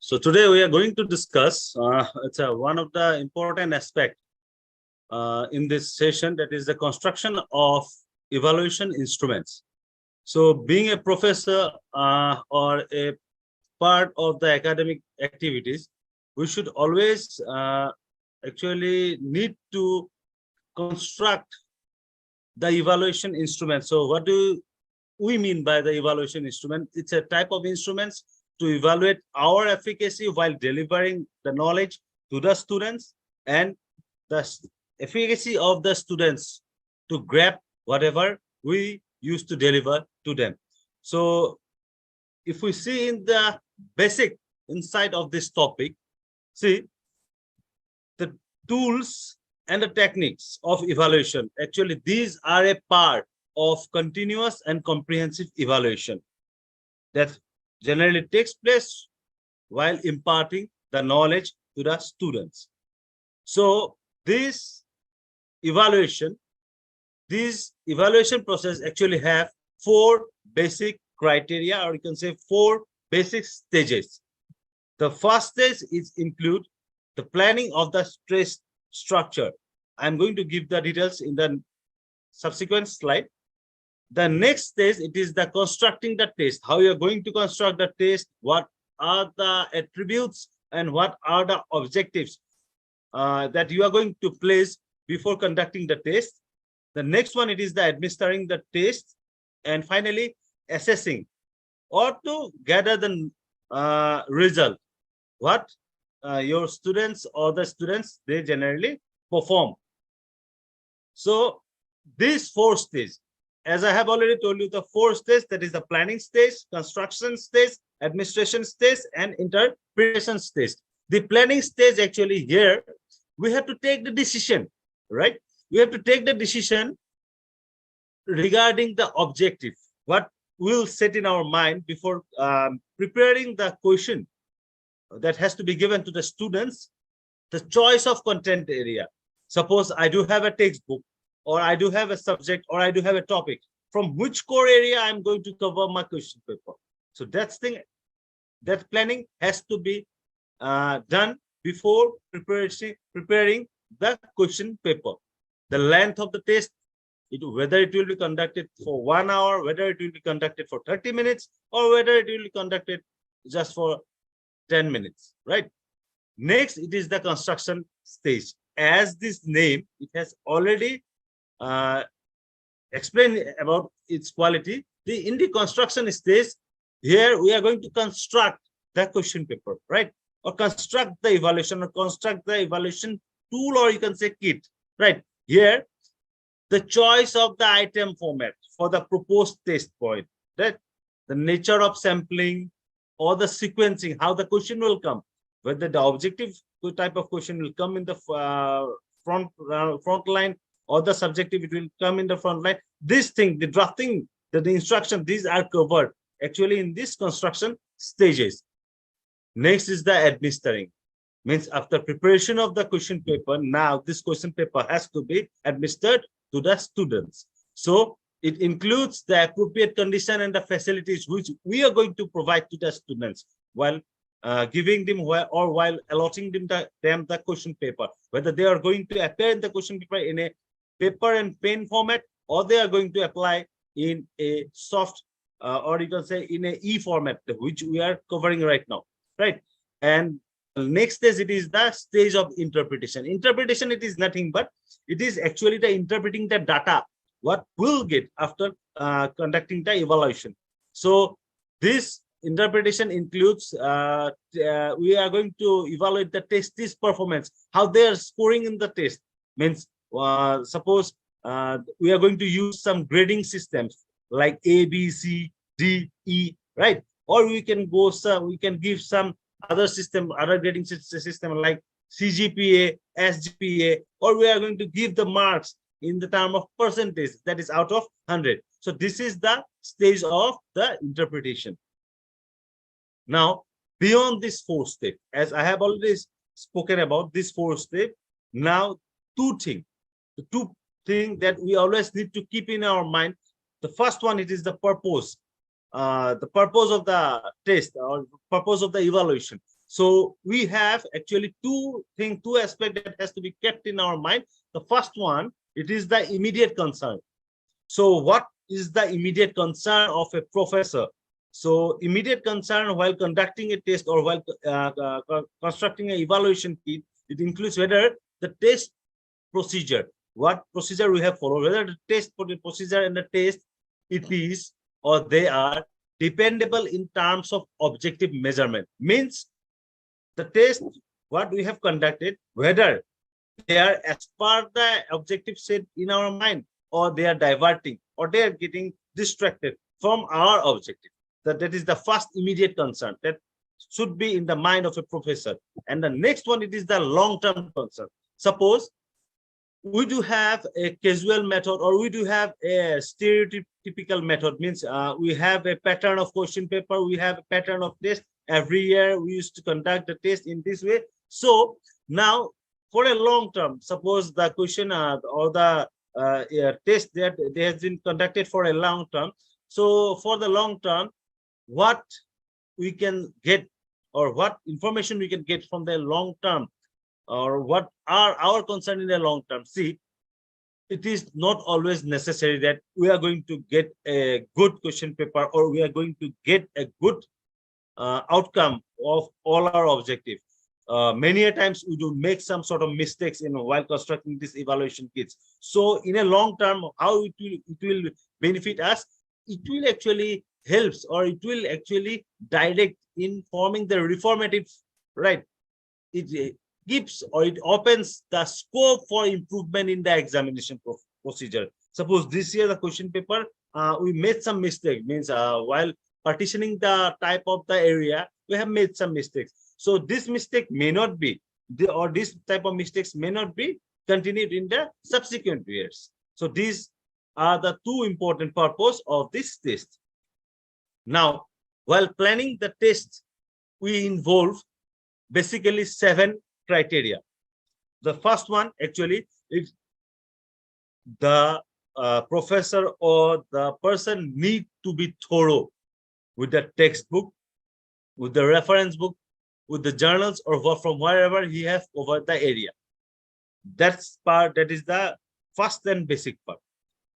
So today we are going to discuss one of the important aspect in this session, that is the construction of evaluation instruments. So being a professor or a part of the academic activities, we should always actually need to construct the evaluation instrument. So what do we mean by the evaluation instrument? It's a type of instruments to evaluate our efficacy while delivering the knowledge to the students and the efficacy of the students to grab whatever we used to deliver to them. So if we see in the basic inside of this topic, see the tools and the techniques of evaluation. Actually, these are a part of continuous and comprehensive evaluation that generally takes place while imparting the knowledge to the students. So this evaluation process actually have four basic criteria, or you can say four basic stages. The first stage is include the planning of the stress structure. I'm going to give the details in the subsequent slide. The next stage, it is the constructing the test. How you're going to construct the test, what are the attributes and what are the objectives that you are going to place before conducting the test. The next one, it is the administering the test, and finally assessing or to gather the result, what your students or the students they generally perform. So these four stages, as I have already told you, the four stages, that is the planning stage, construction stage, administration stage, and interpretation stage. The planning stage, actually here, we have to take the decision, right? We have to take the decision regarding the objective, what we'll set in our mind before preparing the question that has to be given to the students, the choice of content area. Suppose I do have a textbook, or I do have a subject, or I do have a topic. From which core area I'm going to cover my question paper? So that planning has to be done before preparing the question paper. The length of the test, whether it will be conducted for 1 hour, whether it will be conducted for 30 minutes, or whether it will be conducted just for 10 minutes, right? Next, it is the construction stage. As this name, it has already explained about its quality. In the construction stage, here we are going to construct the question paper, right? Or construct the evaluation, or construct the evaluation tool, or you can say kit, right? Here, the choice of the item format for the proposed test point, right? The nature of sampling or the sequencing, how the question will come, whether the objective type of question will come in the front line, or the subjective, it will come in the front line. This thing, the drafting, the instruction, these are covered actually in this construction stages. Next is the administering. Means after preparation of the question paper, now this question paper has to be administered to the students. So it includes the appropriate condition and the facilities which we are going to provide to the students while giving them or while allotting them the question paper, whether they are going to appear in the question paper in a paper and pen format, or they are going to apply in a soft or you can say in a e-format, which we are covering right now, right? And next stage, it is the stage of interpretation. Interpretation, it is nothing but it is actually the interpreting the data what we'll get after conducting the evaluation. So this interpretation includes we are going to evaluate the testees performance, how they are scoring in the test. Means suppose we are going to use some grading systems like A, B, C, D, E, right? Or we can give some other grading system like CGPA, SGPA, or we are going to give the marks in the term of percentage, that is out of 100. So this is the stage of the interpretation. Now, beyond this four step, as I have already spoken about this four step, now the two things that we always need to keep in our mind. The first one, it is the purpose. The purpose of the test or purpose of the evaluation. So we have actually two aspects that has to be kept in our mind. The first one, it is the immediate concern. So what is the immediate concern of a professor? So immediate concern while conducting a test or while constructing an evaluation kit, it includes whether the test procedure, what procedure we have followed, whether the test for the procedure and the test, it is or they are dependable in terms of objective measurement. Means the test what we have conducted, whether they are as per the objective set in our mind, or they are diverting, or they are getting distracted from our objective. That is the first immediate concern that should be in the mind of a professor. And the next one, it is the long-term concern. Suppose we do have a casual method, or we do have a stereotypical method, means we have a pattern of question paper, we have a pattern of test. Every year we used to conduct the test in this way. So now for a long term, suppose the question or the test that they has been conducted for a long term. So for the long term, what we can get, or what information we can get from the long term, or what are our concern in the long term. See, it is not always necessary that we are going to get a good question paper, or we are going to get a good outcome of all our objective. Many a times we do make some sort of mistakes while constructing these evaluation kits. So in a long term, how it will benefit us, it will actually helps, or it will actually direct in forming the reformative, right? It gives, or it opens the scope for improvement in the examination procedure. Suppose this year the question paper, we made some mistake, means while partitioning the type of the area, we have made some mistakes. So this mistake may not be, or this type of mistakes may not be continued in the subsequent years. So these are the two important purposes of this test. Now, while planning the test, we involve basically 7 criteria. The first one actually is the professor or the person need to be thorough with the textbook, with the reference book, with the journals, or from wherever he has covered the area. That is the first and basic part.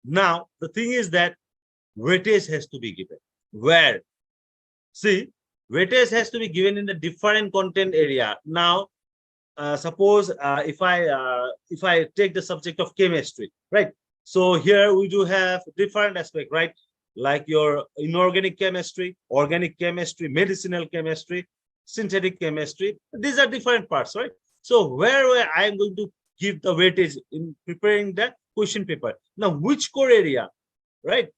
Now, the thing is that weightage has to be given. Where? See, weightage has to be given in the different content area. Now, suppose if I take the subject of chemistry, right? So here we do have different aspects, right? Like your inorganic chemistry, organic chemistry, medicinal chemistry, synthetic chemistry. These are different parts, right? So where I am going to give the weightage in preparing the question paper. Now, which core area, right?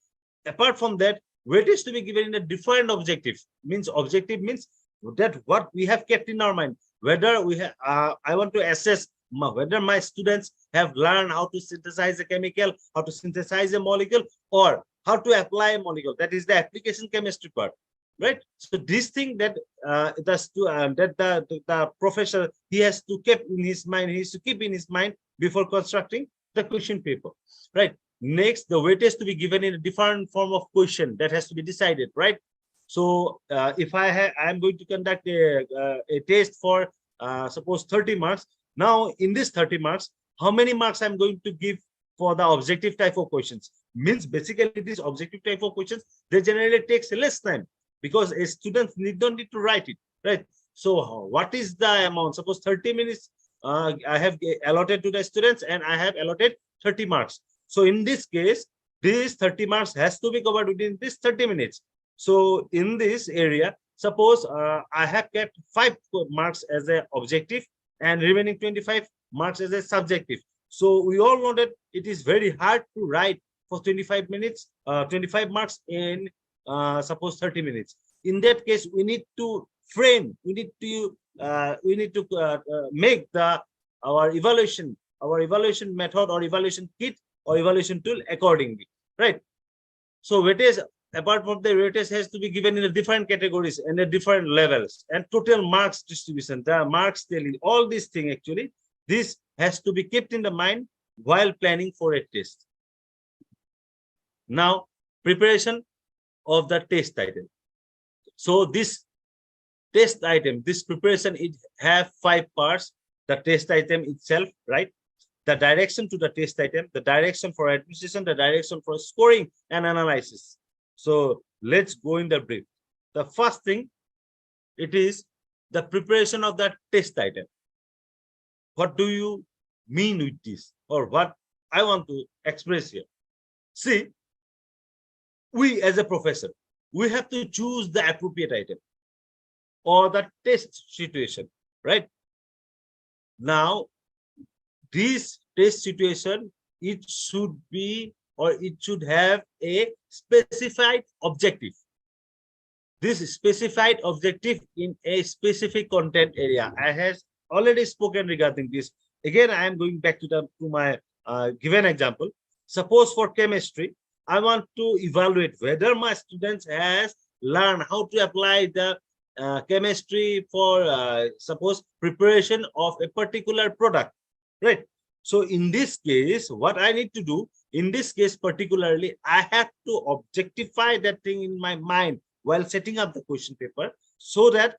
Apart from that, weightage to be given in a different objective. Means objective means that what we have kept in our mind. Whether we have, I want to assess whether my students have learned how to synthesize a chemical, how to synthesize a molecule, or how to apply a molecule. That is the application chemistry part, right? So this thing that the professor, he has to keep in his mind. He has to keep in his mind before constructing the question paper, right? Next, the weightage to be given in a different form of question that has to be decided, right? So if I am going to conduct a test for suppose 30 marks. Now in this 30 marks, how many marks I'm going to give for the objective type of questions? Means basically these objective type of questions, they generally takes less time, because a student don't need to write it, right? So what is the amount? Suppose 30 minutes I have allotted to the students, and I have allotted 30 marks. So in this case, this 30 marks has to be covered within this 30 minutes. So in this area, suppose I have kept 5 marks as an objective and remaining 25 marks as a subjective. So we all know that it is very hard to write for 25 minutes, 25 marks in suppose 30 minutes. In that case, we need to frame, we need to make our evaluation method or evaluation kit or evaluation tool accordingly, right? So weightage, apart from the weightage, has to be given in the different categories and the different levels, and total marks distribution, the marks telling, all these things actually, this has to be kept in the mind while planning for a test. Now, preparation of the test title. So this test item, this preparation, it have 5 parts. The test item itself, right? The direction to the test item, the direction for administration, the direction for scoring and analysis. So let's go in the brief. The first thing, it is the preparation of the test item. What do you mean with this, or what I want to express here? See, we as a professor, we have to choose the appropriate item or the test situation, right? Now, this test situation, it should be, or it should have a specified objective. This specified objective in a specific content area. I have already spoken regarding this. Again, I am going back to my given example. Suppose for chemistry, I want to evaluate whether my students has learned how to apply the chemistry for suppose preparation of a particular product, right? So in this case, what I need to do in this case particularly, I have to objectify that thing in my mind while setting up the question paper, so that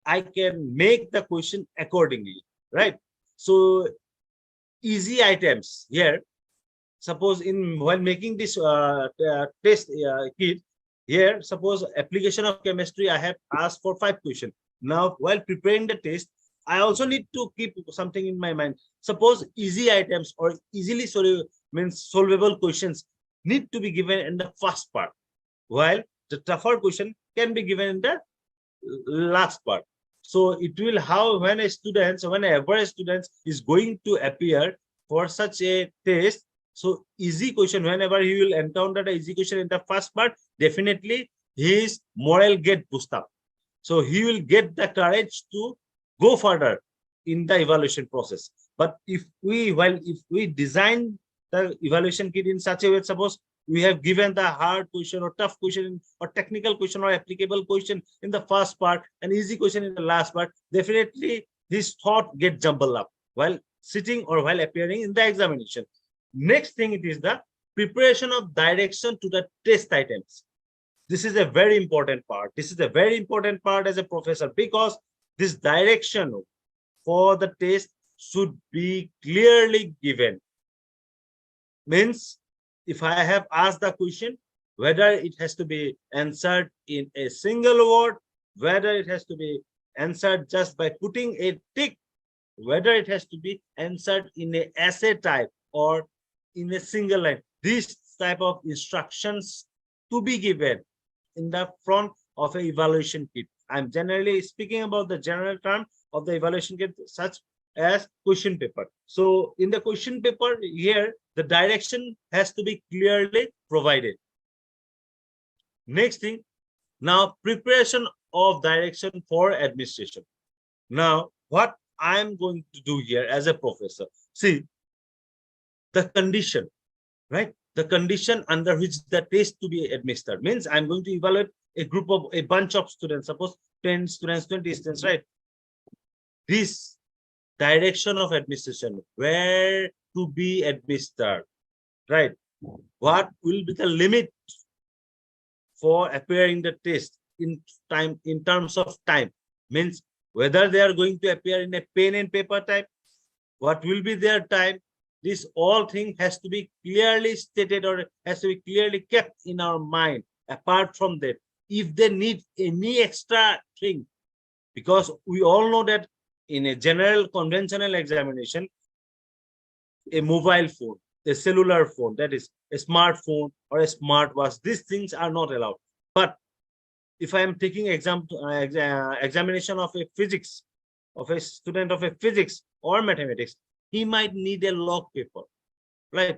I can make the question accordingly, right? So easy items here. Suppose while making this test kit here, suppose application of chemistry, I have asked for 5 questions. Now, while preparing the test, I also need to keep something in my mind. Suppose easy items or easily solvable questions need to be given in the first part, while the tougher question can be given in the last part. So it will whenever a student is going to appear for such a test, so easy question, whenever he will encounter the easy question in the first part, definitely his morale get boosted up. So he will get the courage to go further in the evaluation process. But if we design the evaluation kit in such a way, suppose we have given the hard question or tough question or technical question or applicable question in the first part and easy question in the last part, definitely his thought get jumbled up while sitting or while appearing in the examination. Next thing, it is the preparation of direction to the test items. This is a very important part. This is a very important part as a professor, because this direction for the test should be clearly given. Means, if I have asked the question, whether it has to be answered in a single word, whether it has to be answered just by putting a tick, whether it has to be answered in a essay type or in a single line, this type of instructions to be given in the front of an evaluation kit. I'm generally speaking about the general term of the evaluation kit, such as question paper. So in the question paper here, the direction has to be clearly provided. Next thing, now preparation of direction for administration. Now, what I'm going to do here as a professor, see the condition, right? The condition under which the test to be administered means I'm going to evaluate a bunch of students, suppose 10 students, 20 students, right? This direction of administration, where to be administered, right? What will be the limit for appearing the test in time, in terms of time, means whether they are going to appear in a pen and paper type, what will be their time. This all thing has to be clearly stated or has to be clearly kept in our mind. Apart from that, if they need any extra thing, because we all know that in a general conventional examination, a mobile phone, a cellular phone, that is a smartphone or a smartwatch, these things are not allowed. But if I am taking examination of a physics, of a student of a physics or mathematics, he might need a log paper, right?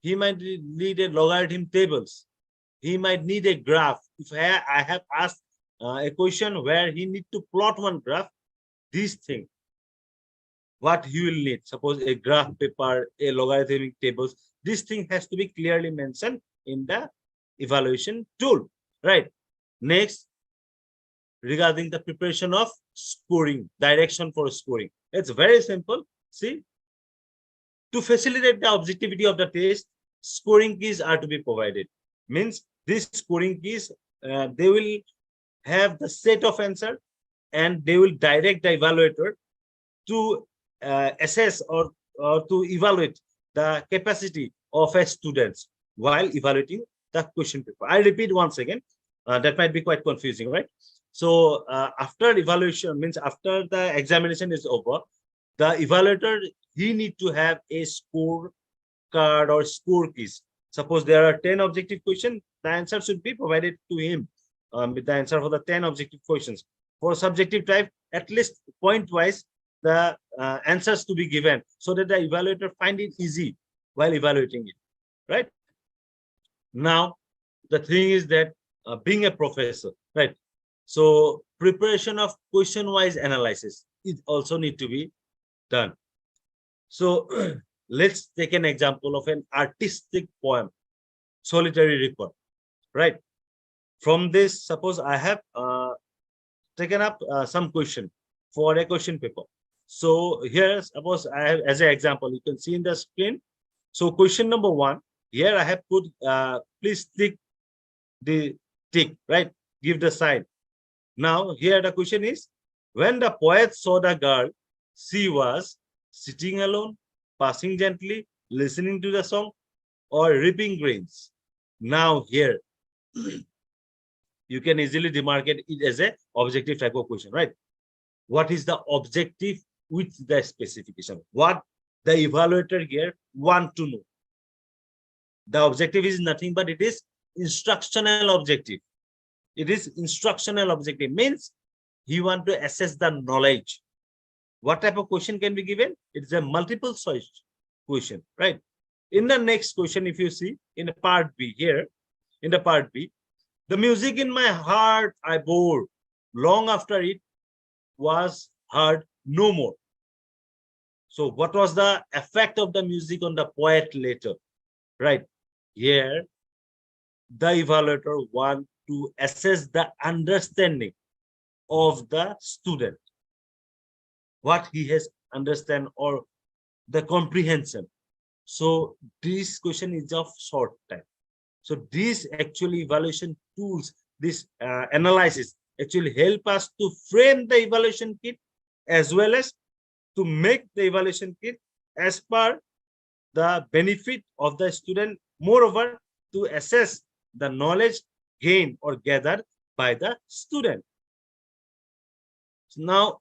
He might need a logarithm tables. He might need a graph. If I have asked a question where he need to plot one graph, this thing, what he will need, suppose a graph paper, a logarithmic tables, this thing has to be clearly mentioned in the evaluation tool, right? Next, regarding the preparation of scoring, direction for scoring, it's very simple. See, to facilitate the objectivity of the test, scoring keys are to be provided. Means these scoring keys, they will have the set of answer and they will direct the evaluator to assess or to evaluate the capacity of a student while evaluating the question paper. I repeat once again, that might be quite confusing, right? So after evaluation means after the examination is over, the evaluator, he need to have a score card or score keys. Suppose there are 10 objective questions, the answer should be provided to him with the answer for the 10 objective questions. For subjective type, at least point wise, the answers to be given so that the evaluator find it easy while evaluating it, right? Now, the thing is that being a professor, right? So preparation of question-wise analysis it also need to be done. So let's take an example of an artistic poem, Solitary Reaper, right? From this, suppose I have taken up some question for a question paper. So here, suppose I have as an example, you can see in the screen. So question number 1, here I have put, please tick the tick, right? Give the sign. Now here the question is, when the poet saw the girl, she was sitting alone, passing gently, listening to the song, or reaping grains. Now here, you can easily demarcate it as a objective type of question, right? What is the objective with the specification? What the evaluator here want to know? The objective is nothing but it is instructional objective. It is instructional objective means he want to assess the knowledge. What type of question can be given? It's a multiple choice question, right? In the next question, if you see in the part B here, in the part B, the music in my heart I bore long after it was heard no more. So what was the effect of the music on the poet later, right? Here, the evaluator want to assess the understanding of the student, what he has understand or the comprehension. So this question is of short time. So these actually evaluation tools, this analysis actually help us to frame the evaluation kit as well as to make the evaluation kit as per the benefit of the student. Moreover, to assess the knowledge gained or gathered by the student. Now,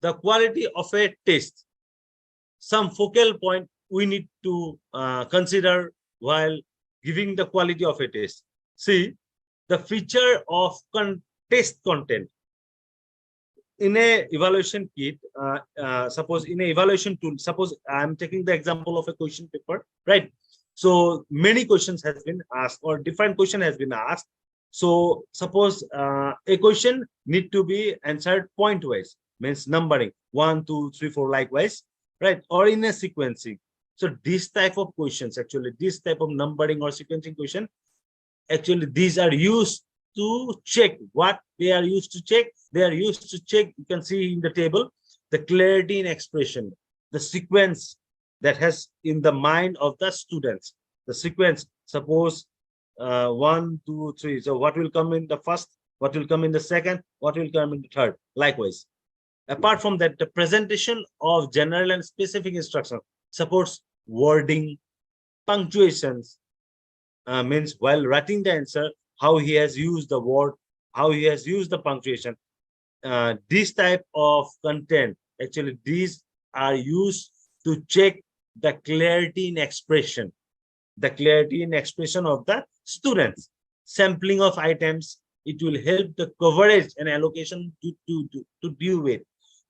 the quality of a test, some focal point we need to consider while giving the quality of a test. See, the feature of test content in a evaluation kit, suppose in a evaluation tool, suppose I'm taking the example of a question paper, right? So many questions has been asked or different question has been asked. So suppose a question need to be answered point wise, means numbering 1, 2, 3, 4 likewise, right? Or in a sequencing. So this type of questions, actually this type of numbering or sequencing question, actually these are used to check what they are used to check. They are used to check, you can see in the table, the clarity in expression, the sequence that has in the mind of the students. The sequence, suppose 1, 2, 3. So what will come in the first, what will come in the second, what will come in the third, likewise. Apart from that, the presentation of general and specific instruction supports wording, punctuations, means while writing the answer, how he has used the word, how he has used the punctuation. This type of content, actually these are used to check the clarity in expression, the clarity in expression of the students. Sampling of items, it will help the coverage and allocation to deal with.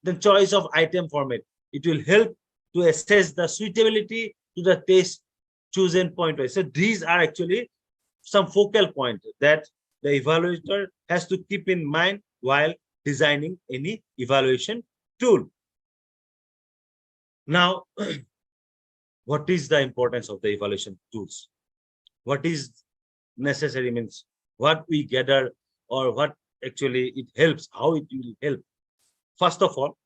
The choice of item format, it will help to assess the suitability to the test chosen point wise. So these are actually some focal point that the evaluator has to keep in mind while designing any evaluation tool. Now, what is the importance of the evaluation tools? What is necessary means what we gather or what actually it helps, how it will help. First of all,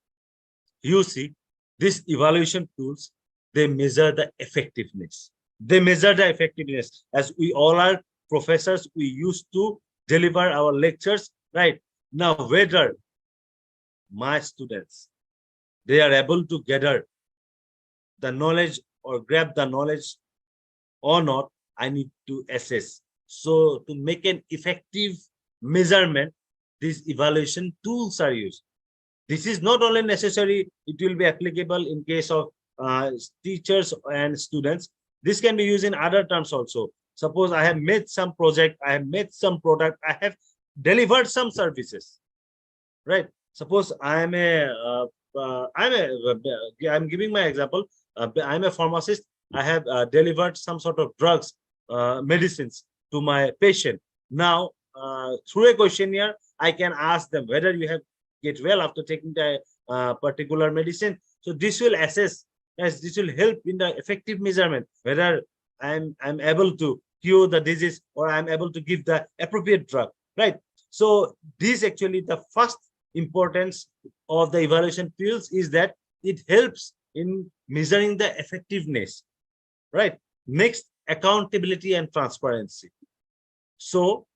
you see these evaluation tools, they measure the effectiveness. They measure the effectiveness. As we all are professors, we used to deliver our lectures, right? Now, whether my students, they are able to gather the knowledge or grab the knowledge or not, I need to assess. So to make an effective measurement, these evaluation tools are used. This is not only necessary, it will be applicable in case of teachers and students. This can be used in other terms also. Suppose I have made some project, I have made some product, I have delivered some services, right? Suppose I'm giving my example. I'm a pharmacist. I have delivered some sort of drugs, medicines to my patient. Now, through a questionnaire, I can ask them whether you have get well after taking the particular medicine. So this will assess, as this will help in the effective measurement whether I'm able to cure the disease or I'm able to give the appropriate drug, right? So this actually the first importance of the evaluation tools is that it helps in measuring the effectiveness, right? Next, accountability and transparency. So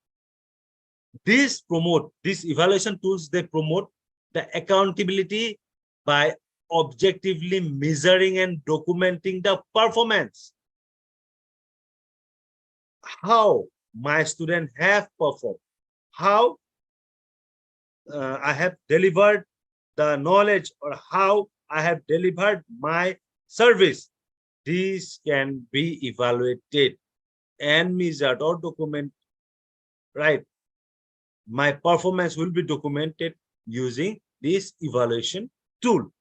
these evaluation tools, they promote the accountability by objectively measuring and documenting the performance, how my students have performed, how I have delivered the knowledge, or how I have delivered my service. These can be evaluated and measured or documented, right? My performance will be documented using this evaluation tool.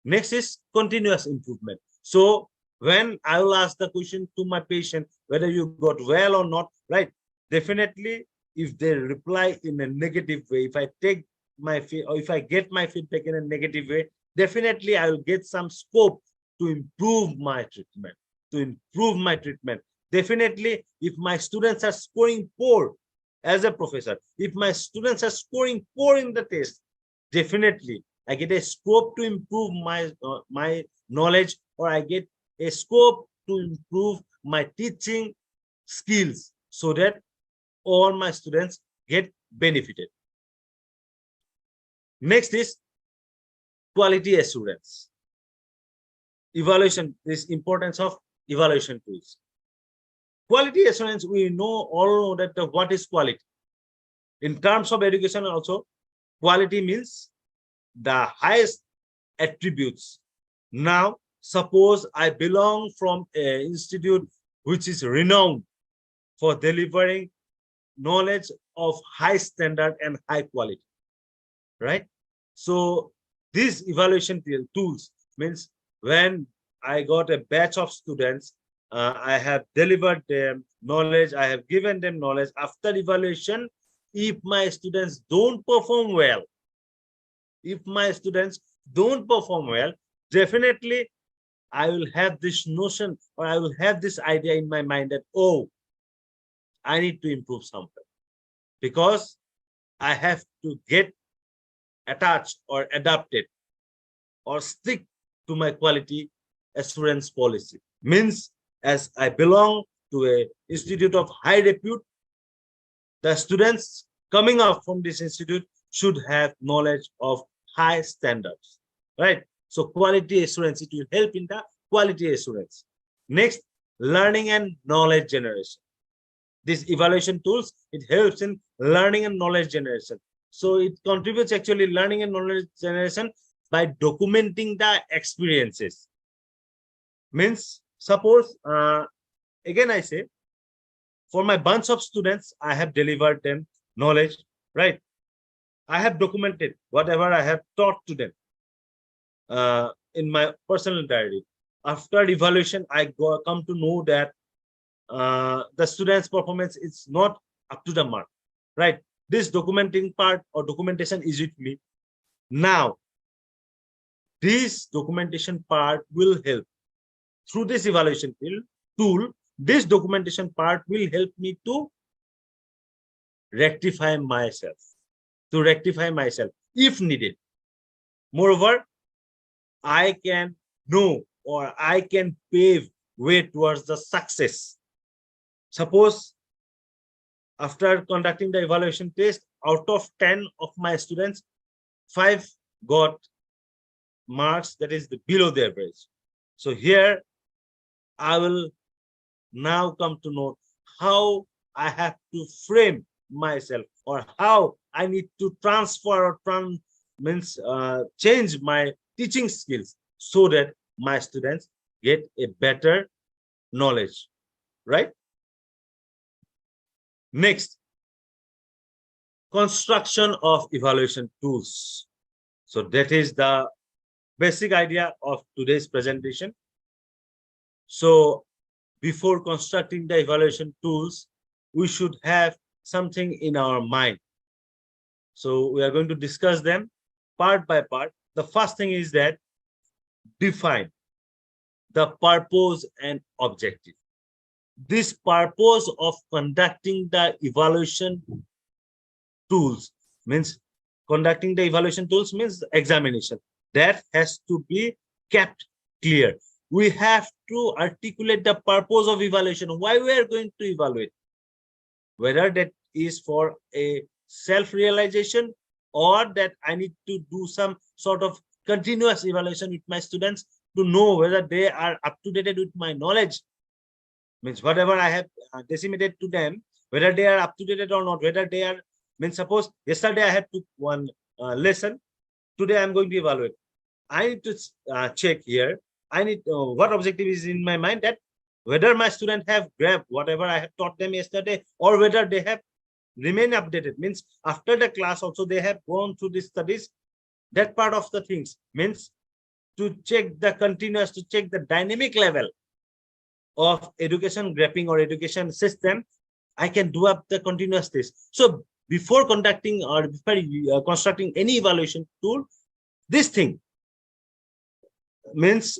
Next is continuous improvement. So when I will ask the question to my patient whether you got well or not, right? Definitely, if they reply in a negative way, if I take my or if I get my feedback in a negative way, definitely I will get some scope to improve my treatment. Definitely, if my students are scoring poor as a professor, if my students are scoring poor in the test, definitely I get a scope to improve my knowledge, or I get a scope to improve my teaching skills so that all my students get benefited. Next is quality assurance. Evaluation, this importance of evaluation tools. Quality assurance, we all know that what is quality. In terms of education also, quality means the highest attributes. Now, suppose I belong from an institute which is renowned for delivering knowledge of high standard and high quality, right? So these evaluation tools means when I got a batch of students, I have delivered them knowledge, I have given them knowledge. After evaluation, if my students don't perform well, definitely I will have this notion, or I will have this idea in my mind that, oh, I need to improve something, because I have to get attached or adapted or stick to my quality assurance policy. Means, as I belong to an institute of high repute, the students coming up from this institute should have knowledge of high standards, right? So quality assurance, it will help in the quality assurance. Next, learning and knowledge generation. These evaluation tools, it helps in learning and knowledge generation. So it contributes actually learning and knowledge generation by documenting the experiences. Means, suppose, again I say, for my bunch of students, I have delivered them knowledge, right? I have documented whatever I have taught to them in my personal diary. After evaluation, I come to know that the students' performance is not up to the mark, right? This documenting part or documentation is with me. Now, this documentation part will help. Through this evaluation tool, this documentation part will help me to rectify myself if needed. Moreover, I can know, or I can pave way towards the success. Suppose after conducting the evaluation test, out of 10 of my students, 5 got marks that is below the average. So here I will now come to know how I have to frame myself, or how I need to transfer or change my teaching skills so that my students get a better knowledge, right? Next, construction of evaluation tools. So that is the basic idea of today's presentation. So before constructing the evaluation tools, we should have something in our mind. So we are going to discuss them part by part. The first thing is that define the purpose and objective. This purpose of conducting the evaluation tools means examination. That has to be kept clear. We have to articulate the purpose of evaluation, why we are going to evaluate, whether that is for a self-realization or that I need to do some sort of continuous evaluation with my students to know whether they are up to date with my knowledge. Means whatever I have disseminated to them, whether they are up to date or not, whether they are, means suppose yesterday I had took one lesson, today I'm going to evaluate. I need to check here. I need what objective is in my mind, that whether my students have grabbed whatever I have taught them yesterday, or whether they have remained updated. Means after the class also they have gone through the studies. That part of the things means to check the continuous, to check the dynamic level of education graphing or education system. I can do up the continuous test. So before conducting or before constructing any evaluation tool, this thing means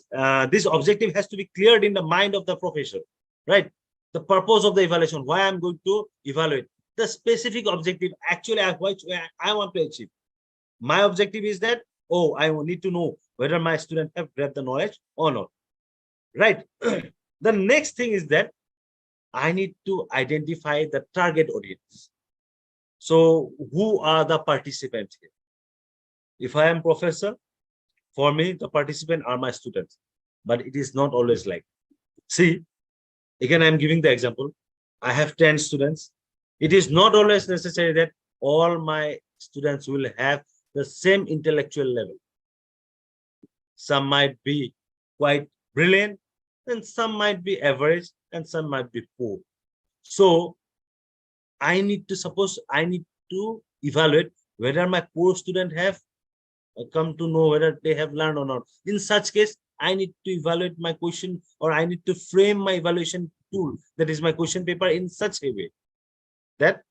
this objective has to be cleared in the mind of the professor, right? The purpose of the evaluation, why I'm going to evaluate, the specific objective actually which I want to achieve. My objective is that, oh, I need to know whether my students have grabbed the knowledge or not, right? The next thing is that I need to identify the target audience. So who are the participants here? If I am professor, for me, the participants are my students, but it is not always like. See, again, I'm giving the example. I have 10 students. It is not always necessary that all my students will have the same intellectual level. Some might be quite brilliant, and some might be average, and some might be poor. So I need to evaluate whether my poor students have come to know whether they have learned or not. In such case, I need to evaluate my question, or I need to frame my evaluation tool, that is my question paper, in such a way that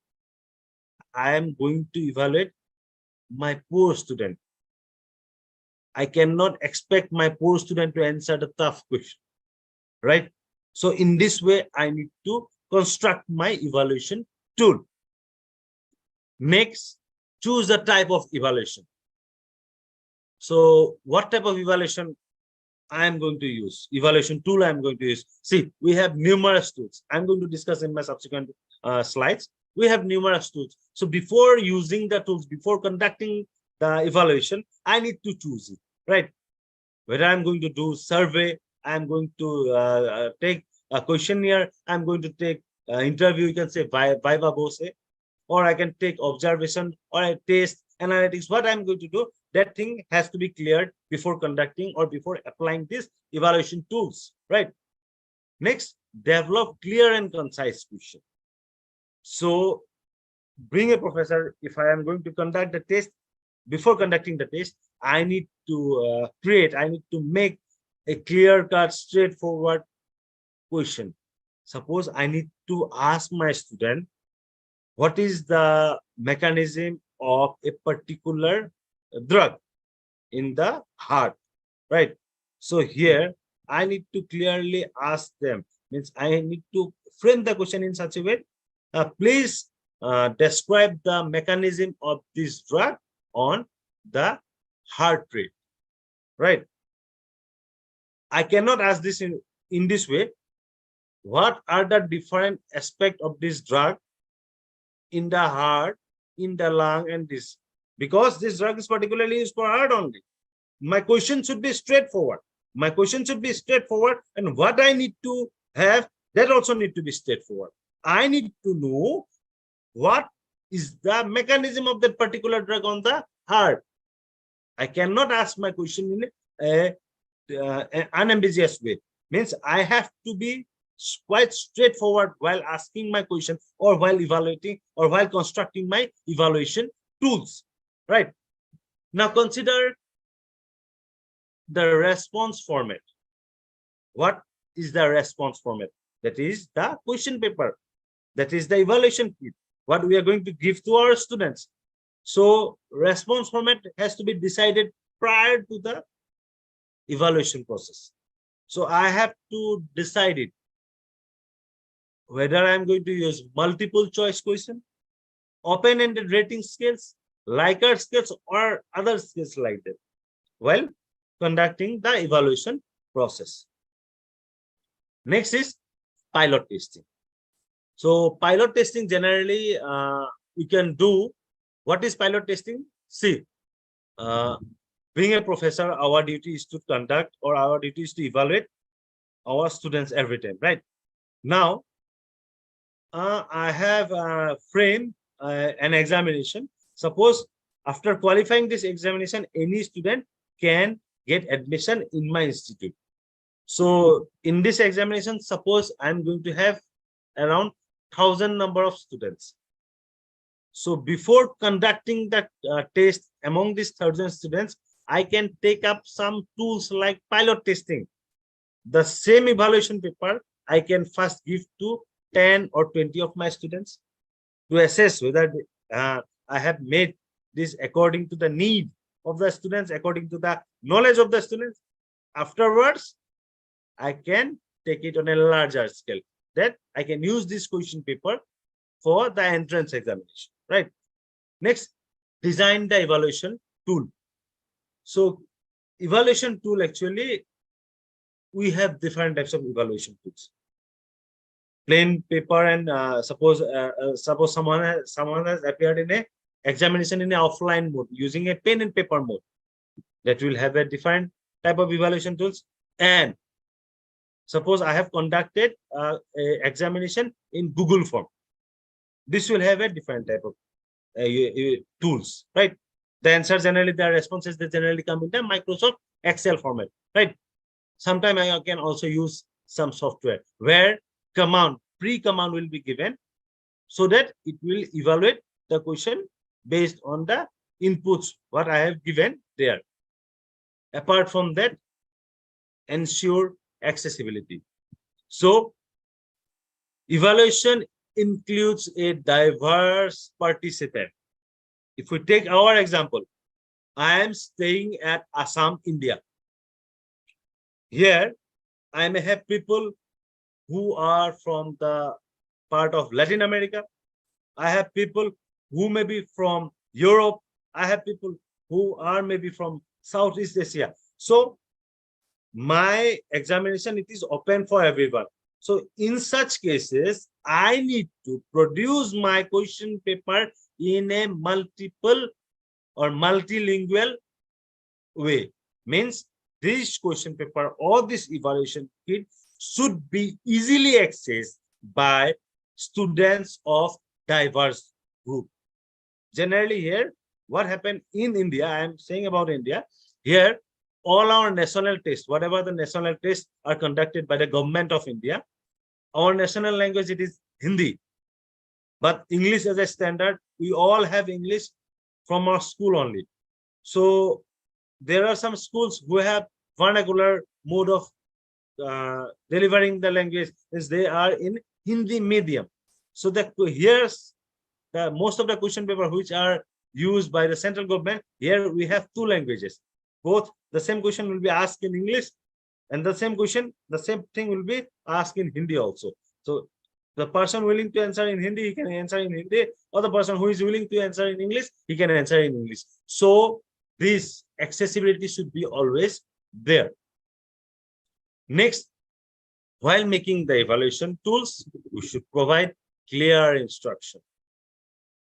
I am going to evaluate my poor student. I cannot expect my poor student to answer the tough question, right? So in this way, I need to construct my evaluation tool. Next, choose the type of evaluation. So what type of evaluation I am going to use, evaluation tool I am going to use? See, we have numerous tools. I'm going to discuss in my subsequent slides. We have numerous tools. So before using the tools, before conducting the evaluation, I need to choose it, right? Whether I'm going to do survey, I'm going to take a questionnaire, I'm going to take interview, you can say viva voce, or I can take observation, or I test analytics. What I'm going to do, that thing has to be cleared before conducting or before applying these evaluation tools, right? Next, develop clear and concise question. So being a professor, if I am going to conduct the test, before conducting the test, I need to make a clear-cut, straightforward question. Suppose I need to ask my student, what is the mechanism of a particular drug in the heart, right? So here I need to clearly ask them, means I need to frame the question in such a way, please describe the mechanism of this drug on the heart rate, right? I cannot ask this in this way. What are the different aspects of this drug in the heart, in the lung, and this? because this drug is particularly used for heart only. My question should be straightforward. My question should be straightforward, and what I need to have, that also need to be straightforward. I need to know what is the mechanism of that particular drug on the heart. I cannot ask my question in an unambiguous way. Means I have to be quite straightforward while asking my question, or while evaluating, or while constructing my evaluation tools. Right. Now consider the response format. What is the response format? That is the question paper. That is the evaluation kit, what we are going to give to our students. So response format has to be decided prior to the evaluation process. So I have to decide it, whether I'm going to use multiple choice question, open-ended rating scales, Likert scales, or other scales like that, while conducting the evaluation process. Next is pilot testing. So pilot testing, generally we can do. What is pilot testing? See, being a professor, our duty is to conduct, or our duty is to evaluate our students every time, right? Now, I have framed an examination. Suppose after qualifying this examination, any student can get admission in my institute. So in this examination, suppose I'm going to have around 1,000 number of students. So before conducting that test among these 1,000 students, I can take up some tools like pilot testing. The same evaluation paper I can first give to 10 or 20 of my students to assess whether I have made this according to the need of the students, according to the knowledge of the students. Afterwards, I can take it on a larger scale, that I can use this question paper for the entrance examination, right? Next, design the evaluation tool. So evaluation tool, actually, we have different types of evaluation tools. Plain paper, and suppose someone has appeared in a examination in an offline mode using a pen and paper mode, that will have a different type of evaluation tools. And suppose I have conducted a examination in Google form, this will have a different type of tools, right? The answer generally, the responses, they generally come in the Microsoft Excel format, right? Sometimes I can also use some software where pre-command will be given, so that it will evaluate the question based on the inputs what I have given there. Apart from that, ensure accessibility. So evaluation includes a diverse participant. If we take our example, I am staying at Assam, India. Here, I may have people who are from the part of Latin America. I have people who may be from Europe. I have people who are maybe from Southeast Asia. So my examination, it is open for everyone. So in such cases, I need to produce my question paper in a multiple or multilingual way. Means this question paper or this evaluation kit should be easily accessed by students of diverse group. Generally here, what happened in India, I am saying about India, here all our national tests, whatever the national tests are conducted by the government of India, our national language, it is Hindi. But English as a standard, we all have English from our school only. So there are some schools who have vernacular mode of delivering the language, is they are in Hindi medium. So that here's the most of the question paper which are used by the central government. Here we have two languages. Both the same question will be asked in English, and the same question, the same thing will be asked in Hindi also. So the person willing to answer in Hindi, he can answer in Hindi, or the person who is willing to answer in English, he can answer in English. So this accessibility should be always there. Next, while making the evaluation tools, we should provide clear instruction.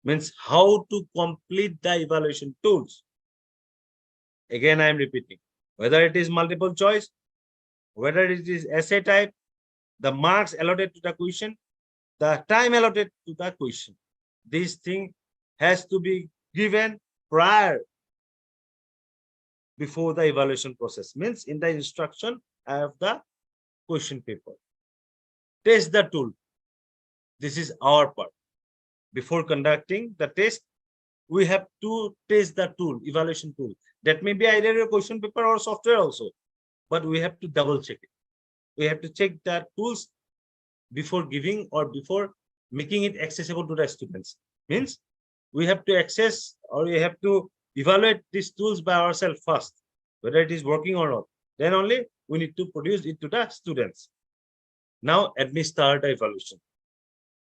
means how to complete the evaluation tools. Again, I am repeating, whether it is multiple choice, whether it is essay type, the marks allotted to the question, the time allotted to the question. This thing has to be given prior before the evaluation process. Means in the instruction, I have the question paper. Test the tool. This is our part. Before conducting the test, we have to test the tool, evaluation tool. That may be either a question paper or software also, but we have to double check it. We have to check the tools before giving or before making it accessible to the students. Means we have to access or we have to evaluate these tools by ourselves first, whether it is working or not. Then only we need to produce it to the students. Now administer the evaluation.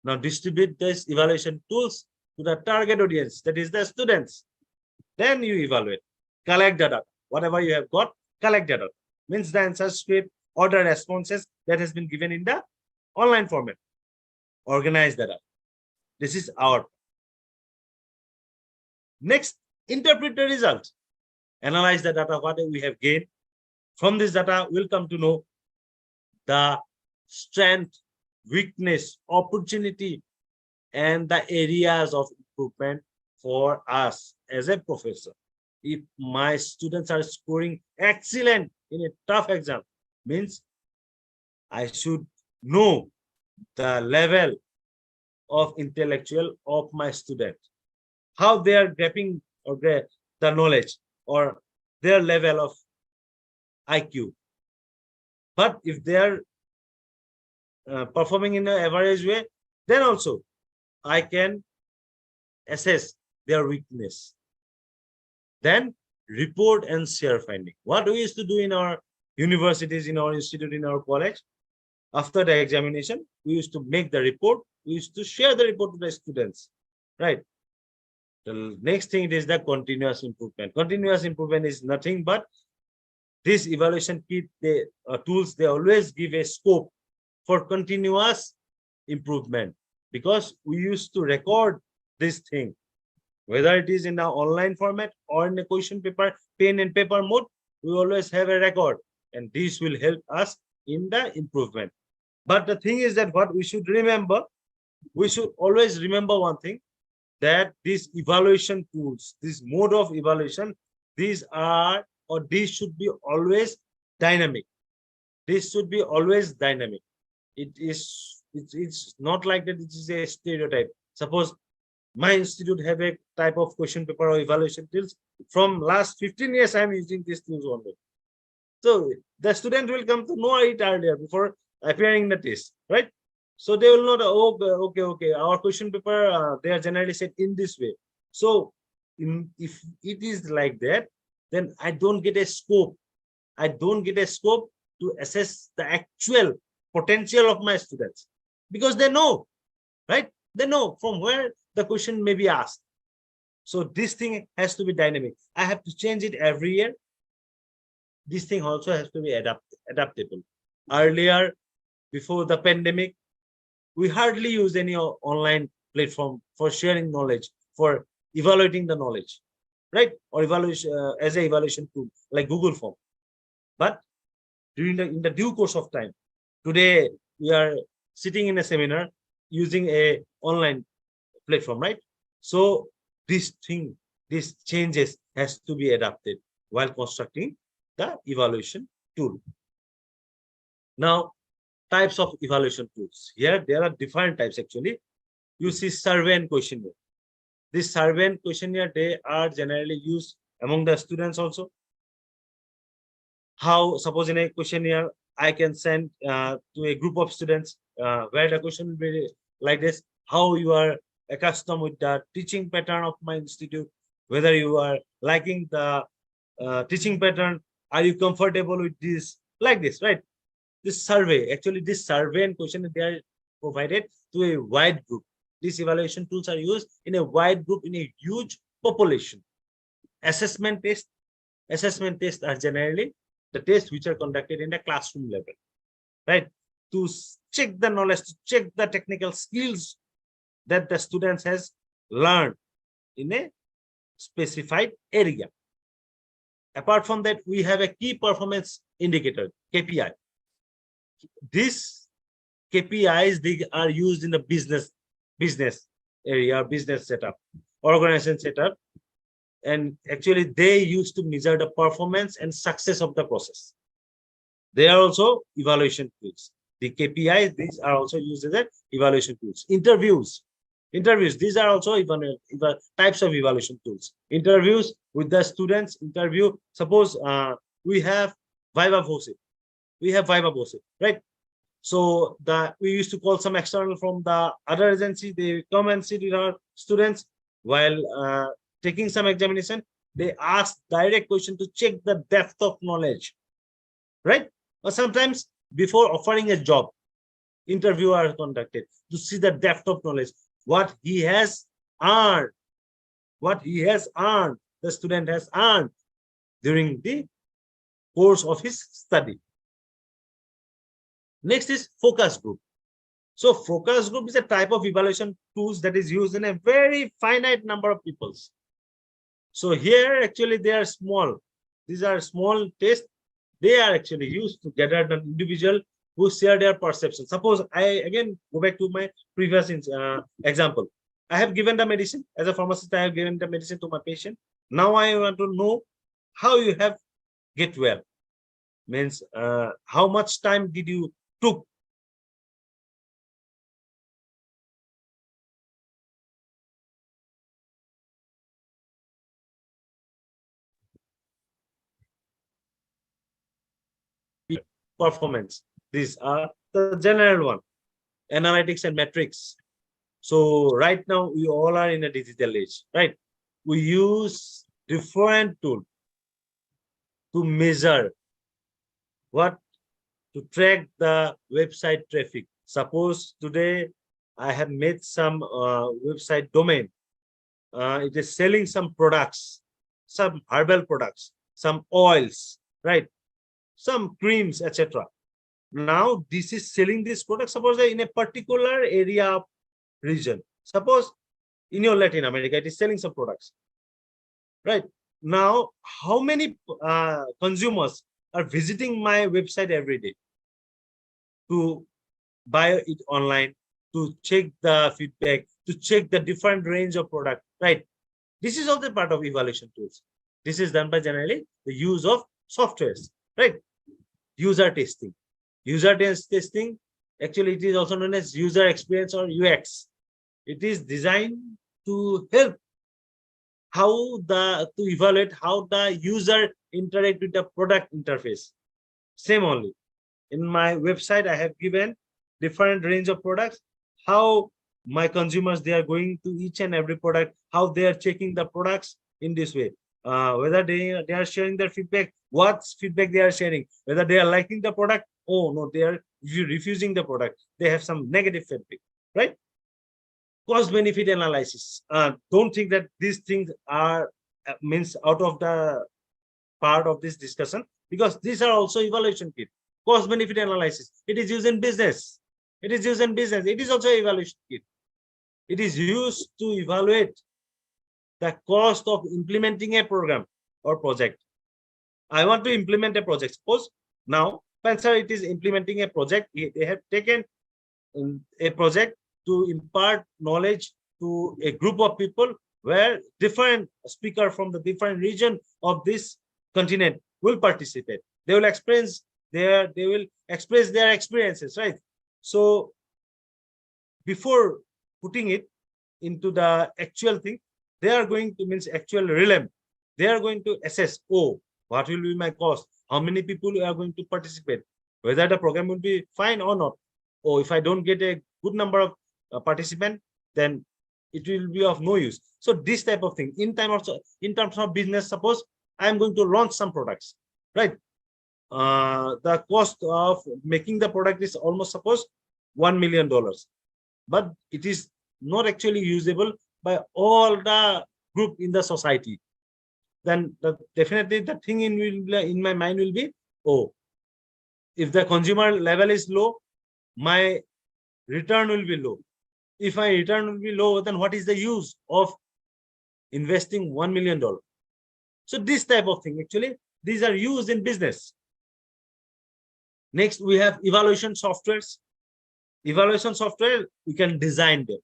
Now distribute these evaluation tools to the target audience, that is the students. Then you evaluate, collect the data. Whatever you have got, collect the data. Means the answer script or the responses that has been given in the online format. Organize the data. This is our. Next, interpret the result. Analyze the data, what we have gained. From this data, we'll come to know the strength, weakness, opportunity, and the areas of improvement for us as a professor. If my students are scoring excellent in a tough exam, means I should know the level of intellectual of my student, how they are grasping or the knowledge or their level of IQ. But if they are performing in an average way, then also I can assess their weakness. Then report and share finding. What we used to do in our universities, in our institute, in our college, after the examination, we used to make the report. We used to share the report to the students, right? The next thing is the continuous improvement. Continuous improvement is nothing but this evaluation kit, tools, they always give a scope for continuous improvement, because we used to record this thing, whether it is in the online format or in a question paper, pen and paper mode, we always have a record, and this will help us in the improvement. But the thing is that what we should remember, we should always remember one thing, that these evaluation tools, this mode of evaluation, these are, or these should be always dynamic. This should be always dynamic. It's not like that it is a stereotype. Suppose my institute have a type of question paper or evaluation tools. From last 15 years, I'm using these tools only. So the student will come to know it earlier before appearing in the test, right? So they will know, oh, okay, our question paper, they are generally said in this way. So if it is like that, then I don't get a scope. I don't get a scope to assess the actual potential of my students, because they know, right? They know from where the question may be asked. So this thing has to be dynamic. I have to change it every year. This thing also has to be adaptable. Earlier, before the pandemic, we hardly use any online platform for sharing knowledge, for evaluating the knowledge, right? Or evaluation as an evaluation tool like Google Form. But in the due course of time, today we are sitting in a seminar using a online platform, right? So this changes has to be adapted while constructing the evaluation tool. Now, types of evaluation tools. Here, there are different types actually. You see survey and questionnaire. This survey and questionnaire, they are generally used among the students also. How, suppose in a questionnaire, I can send to a group of students where the question will be like this: how you are accustomed with the teaching pattern of my institute, whether you are liking the teaching pattern, are you comfortable with this, like this, right? This survey, actually this survey and question, they are provided to a wide group. These evaluation tools are used in a wide group, in a huge population. Assessment tests are generally the tests which are conducted in the classroom level, right? To check the knowledge, to check the technical skills that the students has learn in a specified area. Apart from that, we have a key performance indicator, KPI. These KPIs, they are used in the business area, business setup, organization setup, and actually they used to measure the performance and success of the process. They are also evaluation tools. The KPIs, these are also used as evaluation tools. Interviews, these are also types of evaluation tools. Interviews with the students, suppose we have Viva Voce, right? So we used to call some external from the other agency. They come and sit with our students while taking some examination. They ask direct question to check the depth of knowledge, right? Or sometimes before offering a job, interview are conducted to see the depth of knowledge, what he has earned, the student has earned during the course of his study. Next is focus group. So focus group is a type of evaluation tools that is used in a very finite number of peoples. So here actually they are small. These are small tests. They are actually used to gather the individual who share their perception. Suppose I again go back to my previous example. I have given the medicine as a pharmacist. I have given the medicine to my patient. Now I want to know how you have get well. Means how much time did you took performance. These are the general one, analytics and metrics. So right now we all are in a digital age, right? We use different tools to measure what, to track the website traffic. Suppose today I have made some website domain. It is selling some products, some herbal products, some oils, right? Some creams, etc. Now this is selling this product, suppose in a particular area of region. Suppose in your Latin America, it is selling some products, right? Now, how many consumers are visiting my website every day to buy it online, to check the feedback, to check the different range of product, right? This is also part of evaluation tools. This is done by generally the use of softwares, right? User testing. User testing, actually it is also known as user experience or UX. It is designed to help to evaluate how the user interact with the product interface. Same only. In my website, I have given different range of products, how my consumers, they are going to each and every product, how they are checking the products in this way. Whether they are sharing their feedback, what feedback they are sharing, whether they are liking the product, oh no, they are refusing the product, they have some negative feedback, right? Cost benefit analysis. Don't think that these things are means out of the part of this discussion, because these are also evaluation kit. Cost benefit analysis, it is used in business. It is also evaluation kit. It is used to evaluate the cost of implementing a program or project. I want to implement a project. Suppose now Penser, it is implementing a project. They have taken a project to impart knowledge to a group of people where different speakers from the different region of this continent will participate. They will express their experiences, right? So before putting it into the actual thing, they are going to means actual realm. They are going to assess, oh, what will be my cost? How many people are going to participate? Whether the program will be fine or not. Or if I don't get a good number of participants, then it will be of no use. So this type of thing, in terms of business, suppose I am going to launch some products, right? The cost of making the product is almost, suppose, $1 million, but it is not actually usable by all the group in the society. Then definitely the thing in my mind will be, oh, if the consumer level is low, my return will be low. If my return will be low, then what is the use of investing $1 million? So this type of thing, actually, these are used in business. Next, we have evaluation softwares. Evaluation software, we can design them.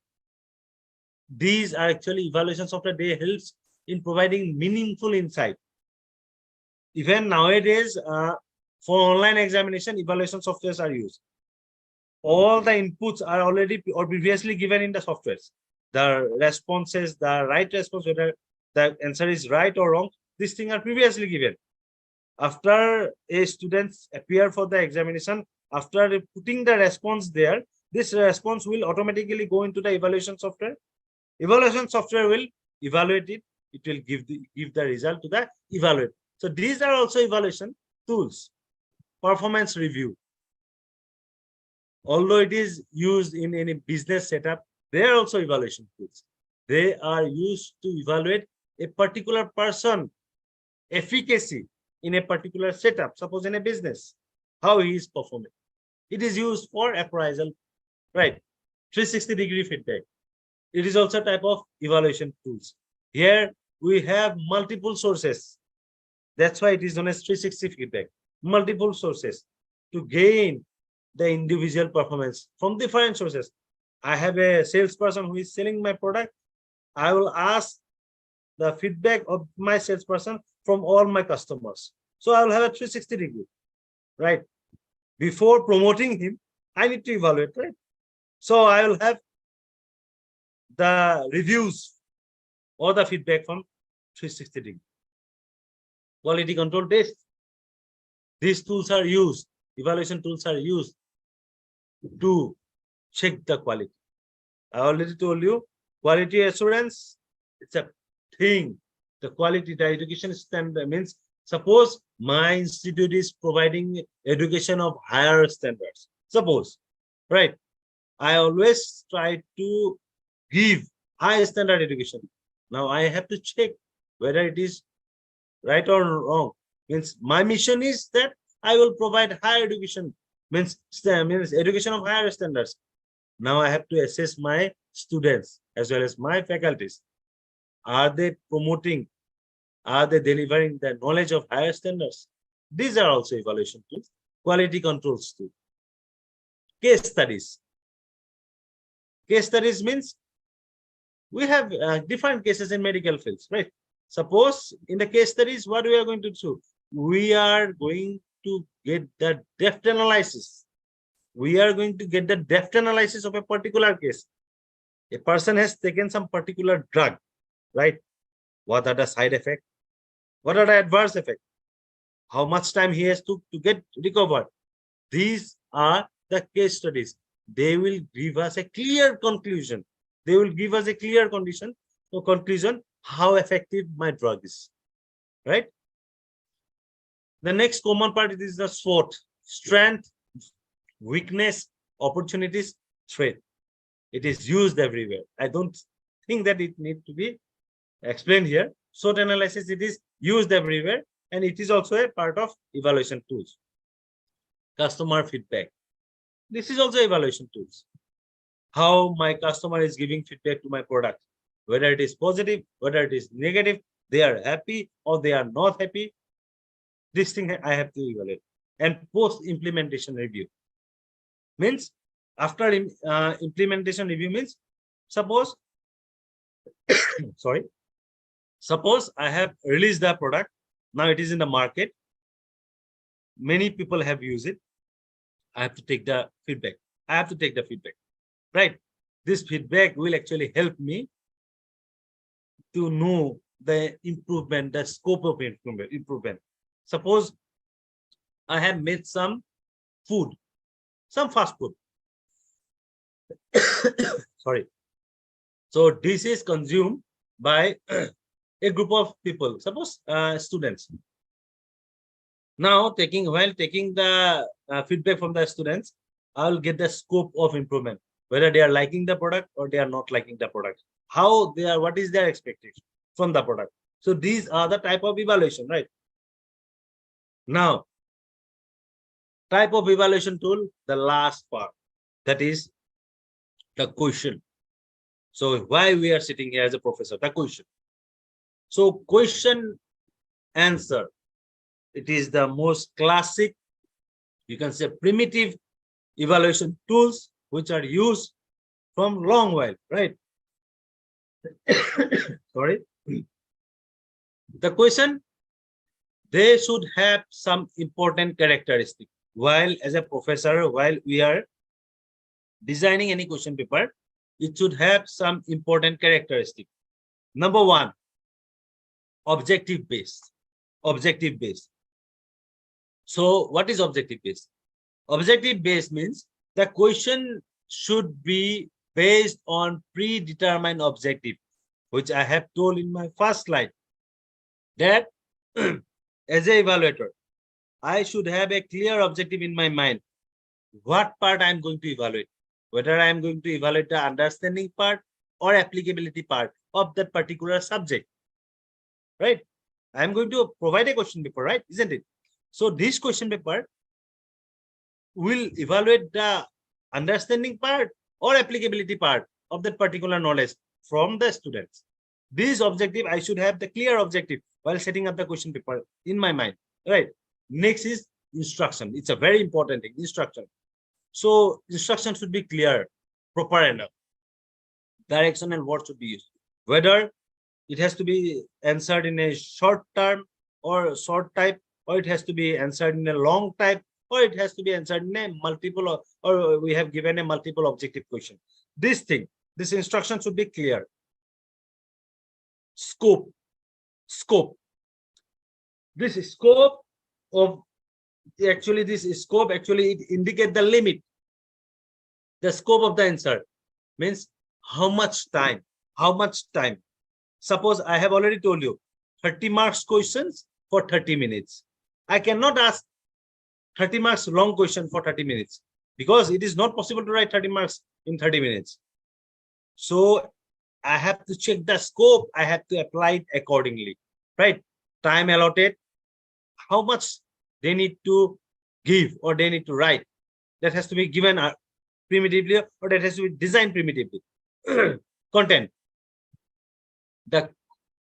These are actually evaluation software. They help in providing meaningful insight. Even nowadays, for online examination, evaluation softwares are used. All the inputs are already or previously given in the softwares. The responses, the right response, whether the answer is right or wrong, these things are previously given. After a student appear for the examination, after putting the response there, this response will automatically go into the evaluation software. Evaluation software will evaluate it. It will give the result to the evaluator. So these are also evaluation tools. Performance review. Although it is used in any business setup, they are also evaluation tools. They are used to evaluate a particular person efficacy in a particular setup, suppose in a business, how he is performing. It is used for appraisal, right? 360-degree feedback. It is also a type of evaluation tools. Here we have multiple sources. That's why it is known as 360 feedback. Multiple sources to gain the individual performance from different sources. I have a salesperson who is selling my product. I will ask the feedback of my salesperson from all my customers. So I will have a 360-degree, right? Before promoting him, I need to evaluate, right? So I will have the reviews or the feedback from 360-degree. Quality control test. These tools are used, evaluation tools are used to check the quality. I already told you, quality assurance, it's a thing. The quality, the education standard means, suppose my institute is providing education of higher standards. Suppose, right? I always try to give high standard education. Now I have to check whether it is right or wrong. Means my mission is that I will provide higher education, means education of higher standards. Now I have to assess my students as well as my faculties. Are they promoting? Are they delivering the knowledge of higher standards? These are also evaluation tools. Quality controls too. Case studies. Case studies means we have different cases in medical fields, right? Suppose in the case studies, what we are going to do? We are going to get the depth analysis. We are going to get the depth analysis of a particular case. A person has taken some particular drug, right? What are the side effects? What are the adverse effects? How much time he has to get recovered? These are the case studies. They will give us a clear conclusion. They will give us a clear conclusion how effective my drug is, right? The next common part is the SWOT: strength, weakness, opportunities, threat. It is used everywhere. I don't think that it needs to be explained here. SWOT analysis, it is used everywhere, and it is also a part of evaluation tools. Customer feedback. This is also evaluation tools. How my customer is giving feedback to my product, whether it is positive, whether it is negative, they are happy or they are not happy. This thing I have to evaluate. And post-implementation review means after implementation review means, suppose suppose I have released the product, now it is in the market, many people have used it. I have to take the feedback. Right? This feedback will actually help me to know the improvement, the scope of improvement. Suppose I have made some food, some fast food. Sorry. So this is consumed by a group of people, suppose students. Now, while taking the feedback from the students, I will get the scope of improvement, whether they are liking the product or they are not liking the product. How they are, what is their expectation from the product. So these are the type of evaluation, right? Now, type of evaluation tool, the last part, that is the question. So why we are sitting here as a professor? The question. So question answer. It is the most classic, you can say primitive evaluation tools which are used from long while, right? Sorry. The question, they should have some important characteristic. While as a professor, while we are designing any question paper, it should have some important characteristic. Number one, objective based. Objective based. So what is objective based? Objective based means the question should be based on predetermined objective, which I have told in my first slide, that as an evaluator, I should have a clear objective in my mind. What part I am going to evaluate, whether I am going to evaluate the understanding part or applicability part of that particular subject, right? I am going to provide a question paper, right? Isn't it? So this question paper will evaluate the understanding part or applicability part of that particular knowledge from the students. This objective, I should have the clear objective while setting up the question paper in my mind, right? Next is instruction. It's a very important thing, instruction. So instruction should be clear, proper enough. Direction and words should be used. Whether it has to be answered in a short term or short type, or it has to be answered in a long type, or it has to be answered in a multiple, or we have given a multiple objective question. This thing, this instruction should be clear. Scope. This scope of actually it indicates the limit. The scope of the answer means how much time. Suppose I have already told you 30 marks questions for 30 minutes. I cannot ask 30 marks long question for 30 minutes because it is not possible to write 30 marks in 30 minutes. So I have to check the scope. I have to apply it accordingly, right? Time allotted, how much they need to give or they need to write. That has to be given primitively, or that has to be designed primitively. Content. The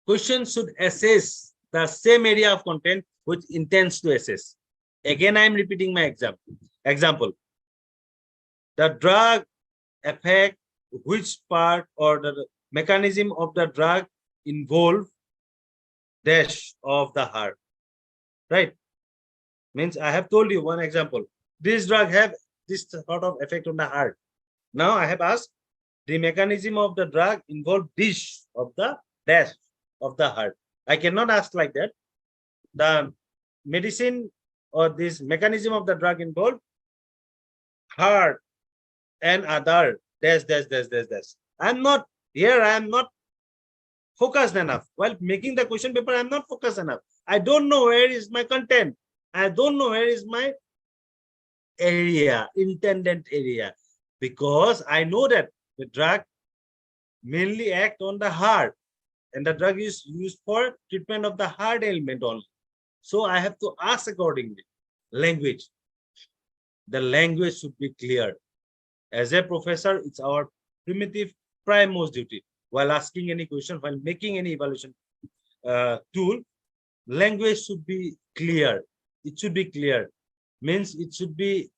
question should assess the same area of content which intends to assess. Again, I am repeating my example. The drug affect which part or the mechanism of the drug involve dash of the heart, right? Means I have told you one example. This drug have this sort of effect on the heart. Now I have asked the mechanism of the drug involve dish of the dash of the heart. I cannot ask like that. The medicine or this mechanism of the drug involve heart and other dash. I'm not here. I am not focused enough. While making the question paper, I'm not focused enough. I don't know where is my content. I don't know where is my area, intended area, because I know that the drug mainly act on the heart and the drug is used for treatment of the heart ailment only. So I have to ask accordingly. Language. The language should be clear. As a professor, it's our primitive prime most duty. While asking any question, while making any evaluation tool, language should be clear. It should be clear. Means it should be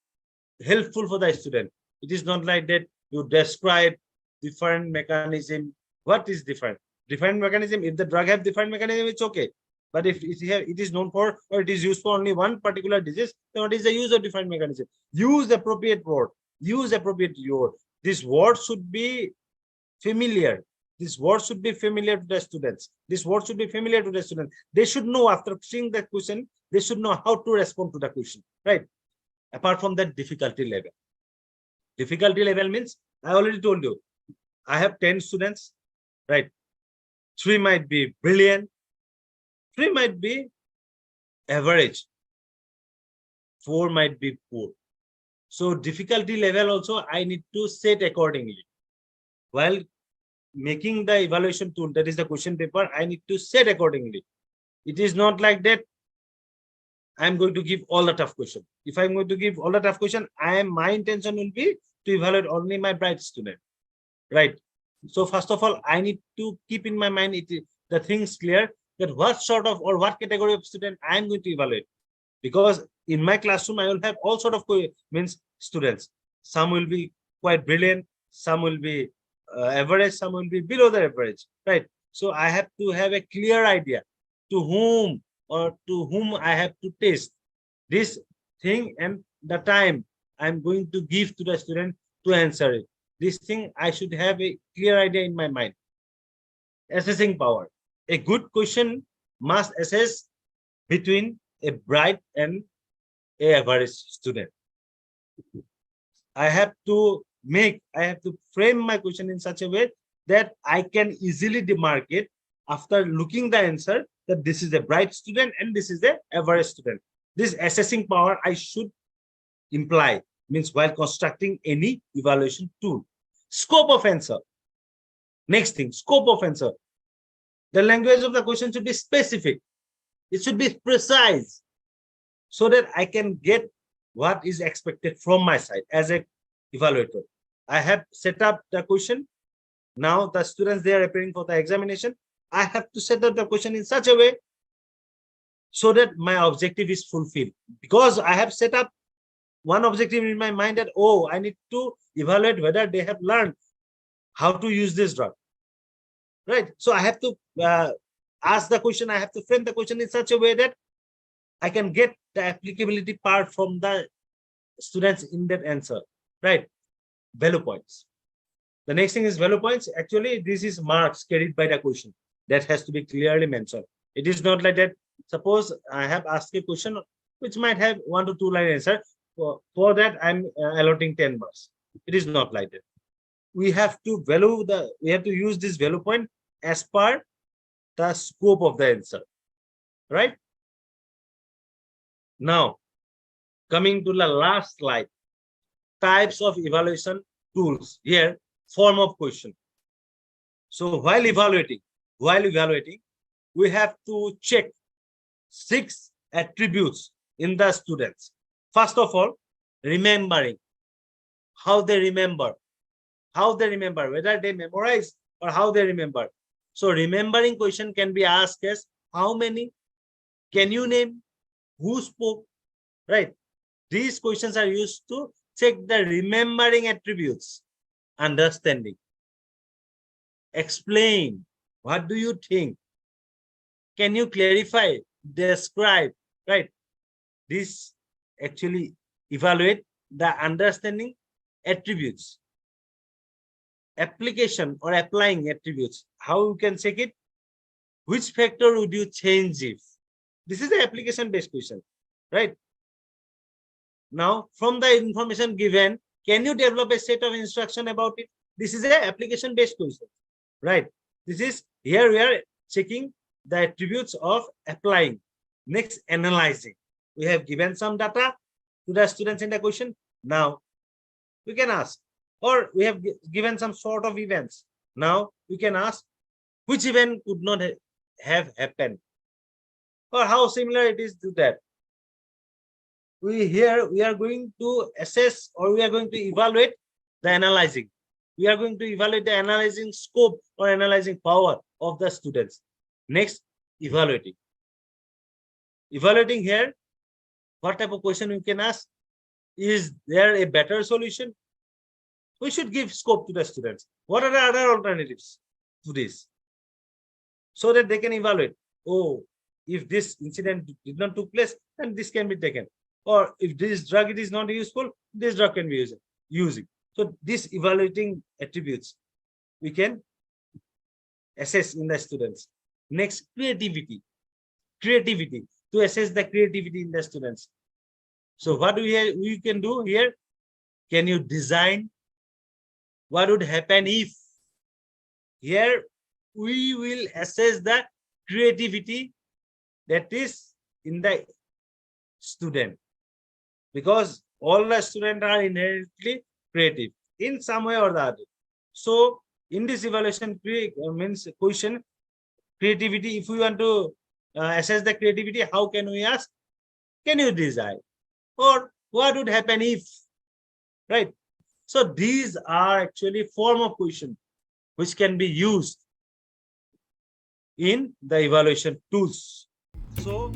helpful for the student. It is not like that you describe different mechanism. What is different? Different mechanism. If the drug have different mechanism, it's okay. But if it is known for or it is used for only one particular disease, then what is the use of different mechanism? Use appropriate word. Use appropriate word. This word should be familiar. This word should be familiar to the students. This word should be familiar to the students. They should know after seeing the question, they should know how to respond to the question, right? Apart from that, difficulty level. Difficulty level means, I already told you, I have 10 students, right? 3 might be brilliant, 3 might be average, 4 might be poor. So difficulty level also I need to set accordingly. While making the evaluation tool, that is the question paper, I need to set accordingly. It is not like that I'm going to give all the tough question. If I'm going to give all the tough question, my intention will be to evaluate only my bright student, right? So first of all, I need to keep in my mind the things clear that what sort of or what category of student I am going to evaluate. Because in my classroom, I will have all sort of means students. Some will be quite brilliant, some will be average, some will be below the average, right? So I have to have a clear idea to whom I have to test this thing and the time I'm going to give to the student to answer it. This thing I should have a clear idea in my mind. Assessing power. A good question must assess between a bright and a average student. I have to frame my question in such a way that I can easily demarcate after looking the answer that this is a bright student and this is the average student. This assessing power I should imply means while constructing any evaluation tool. Scope of answer. Next thing, scope of answer. The language of the question should be specific. It should be precise so that I can get what is expected from my side as a evaluator. I have set up the question. Now the students, they are appearing for the examination. I have to set up the question in such a way so that my objective is fulfilled. Because I have set up one objective in my mind that, oh, I need to evaluate whether they have learned how to use this drug. Right? So I have to ask the question, I have to frame the question in such a way that I can get the applicability part from the students in that answer, right? Value points. The next thing is value points. Actually, this is marks carried by the question that has to be clearly mentioned. It is not like that. Suppose I have asked a question which might have 1 to 2 line answer. For that, I'm allotting 10 marks. It is not like that. We have to use this value point as per the scope of the answer, right? Now, coming to the last slide, types of evaluation tools. Here, form of question. So while evaluating, we have to check 6 attributes in the students. First of all, remembering. How they remember, whether they memorize or how they remember. So remembering question can be asked as how many, can you name, who spoke, right? These questions are used to check the remembering attributes. Understanding. Explain. What do you think? Can you clarify? Describe, right? This actually evaluate the understanding attributes. Application or applying attributes. How you can check it? Which factor would you change if? This is the application-based question, right? Now, from the information given, can you develop a set of instruction about it? This is an application-based question, right? This is here we are checking the attributes of applying. Next, analyzing. We have given some data to the students in the question. Now, we can ask, or we have given some sort of events. Now, we can ask, which event could not have happened? Or how similar it is to that? We are going to assess, or we are going to evaluate the analyzing. We are going to evaluate the analyzing scope or analyzing power of the students. Next, evaluating. Evaluating here, what type of question we can ask? Is there a better solution? We should give scope to the students. What are the other alternatives to this? So that they can evaluate. Oh, if this incident did not take place, then this can be taken. Or if this drug is not useful, this drug can be using. So these evaluating attributes we can assess in the students. Next, creativity. Creativity, to assess the creativity in the students. So what we can do here? Can you design? What would happen if? Here we will assess the creativity that is in the student, because all the students are inherently creative in some way or the other. So in this evaluation means question, creativity, if we want to assess the creativity, how can we ask? Can you design? Or what would happen if? Right? So these are actually form of question. which can be used in the evaluation tools. So